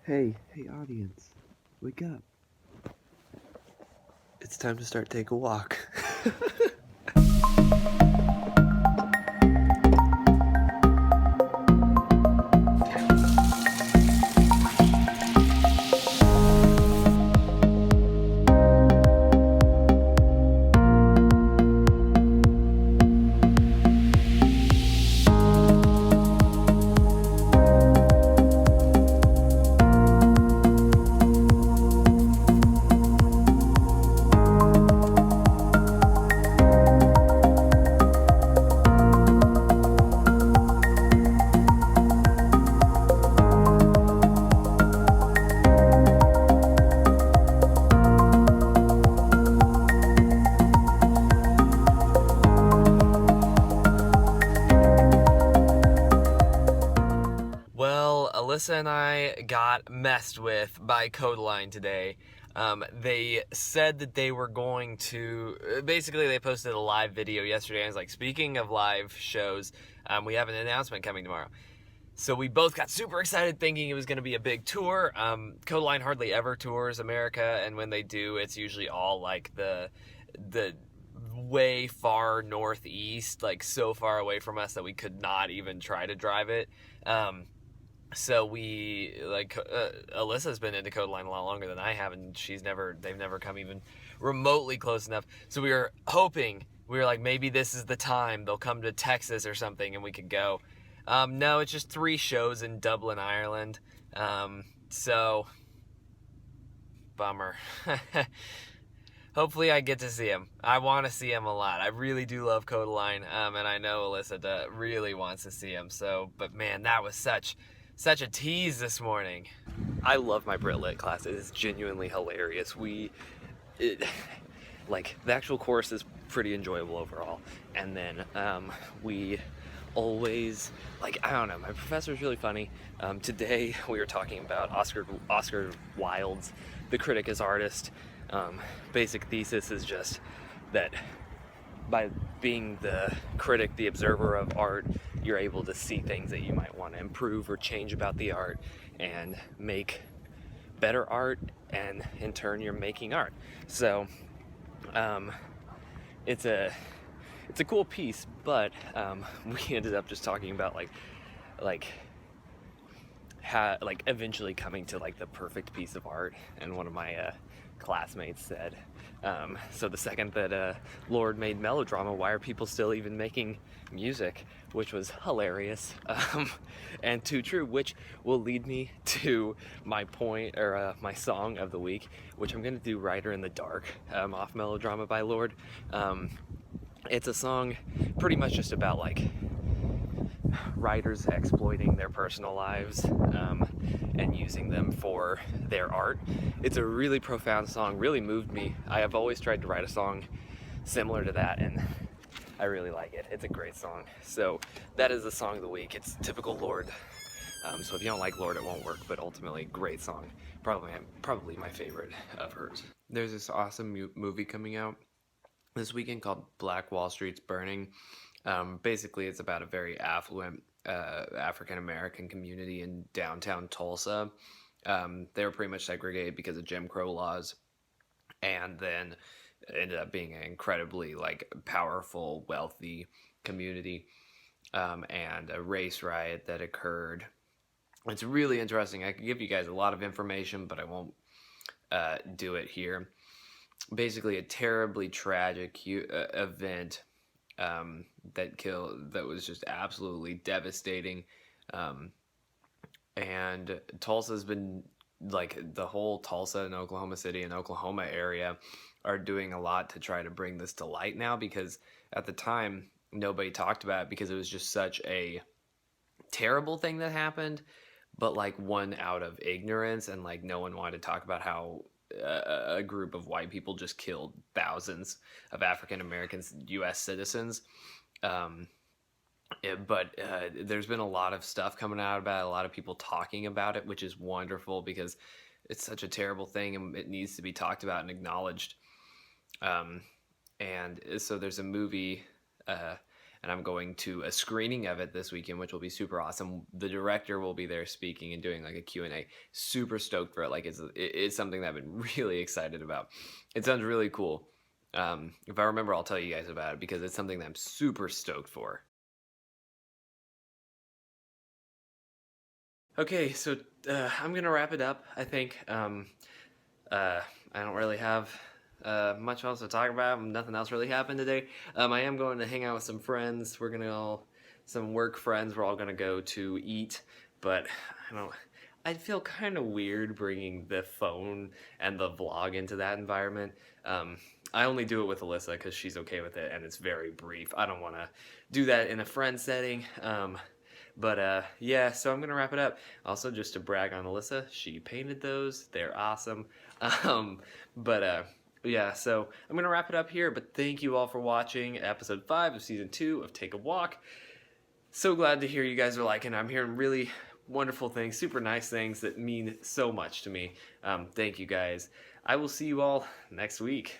Hey audience, wake up. It's time to start Take a Walk. Well, Alyssa and I got messed with by Codeline today. They said that they were going to. Basically, they posted a live video yesterday. And it's like, speaking of live shows, we have an announcement coming tomorrow. So we both got super excited thinking it was going to be a big tour. Codeline hardly ever tours America, and when they do, it's usually all like the way far northeast, like so far away from us that we could not even try to drive it. So we Alyssa's been into Codeline a lot longer than I have, and they've never come even remotely close enough. So we were hoping, we were like, maybe this is the time they'll come to Texas or something and we could go. No, it's just 3 shows in Dublin, Ireland. So bummer. Hopefully I get to see him. I want to see him a lot. I really do love Codeline, and I know Alyssa really wants to see him. So, but man, that was such a tease this morning. I love my Brit Lit class. It is genuinely hilarious. The actual course is pretty enjoyable overall. And then we always, I don't know, my professor's really funny. Today we were talking about Oscar Wilde's The Critic as Artist. Basic thesis is just that by being the critic, the observer of art, you're able to see things that you might want to improve or change about the art and make better art, and in turn you're making art. So it's a cool piece, but we ended up just talking about eventually coming to the perfect piece of art. And one of my classmates said, so the second that Lorde made melodrama, why are people still even making music? Which was hilarious, and too true, which will lead me to my point, or my song of the week, which I'm gonna do, Rider in the Dark, off Melodrama by Lorde. It's a song pretty much just about writers exploiting their personal lives and using them for their art. It's a really profound song, really moved me. I have always tried to write a song similar to that, and I really like it. It's a great song. So that is the song of the week. It's typical Lorde. So if you don't like Lorde, it won't work, but ultimately, great song. Probably my favorite of hers. There's this awesome movie coming out this weekend called Black Wall Street's Burning. Basically, it's about a very affluent African-American community in downtown Tulsa. They were pretty much segregated because of Jim Crow laws, and then ended up being an incredibly powerful, wealthy community, and a race riot that occurred. It's really interesting. I could give you guys a lot of information, but I won't do it here. Basically, a terribly tragic event that was just absolutely devastating. And Tulsa's been, the whole Tulsa and Oklahoma City and Oklahoma area are doing a lot to try to bring this to light now, because at the time nobody talked about it because it was just such a terrible thing that happened, but one out of ignorance, and no one wanted to talk about how a group of white people just killed thousands of African Americans, U.S. citizens. But there's been a lot of stuff coming out about it, a lot of people talking about it, which is wonderful because it's such a terrible thing and it needs to be talked about and acknowledged. And so there's a movie and I'm going to a screening of it this weekend, which will be super awesome. The director will be there speaking and doing like a Q&A. Super stoked for it. Like it's something that I've been really excited about. It sounds really cool. If I remember, I'll tell you guys about it because it's something that I'm super stoked for. Okay, so I'm gonna wrap it up. I think I don't really have much else to talk about. Nothing else really happened today. I am going to hang out with some friends. We're gonna all some work friends. We're all gonna go to eat, but I don't. I feel kind of weird bringing the phone and the vlog into that environment. I only do it with Alyssa because she's okay with it and it's very brief. I don't want to do that in a friend setting. But yeah, so I'm gonna wrap it up. Also, just to brag on Alyssa, she painted those. They're awesome. Um, but yeah, so I'm gonna wrap it up here. But thank you all for watching episode 5 of season 2 of Take a Walk. So glad to hear you guys are liking it. I'm hearing really wonderful things, super nice things that mean so much to me. Thank you guys. I will see you all next week.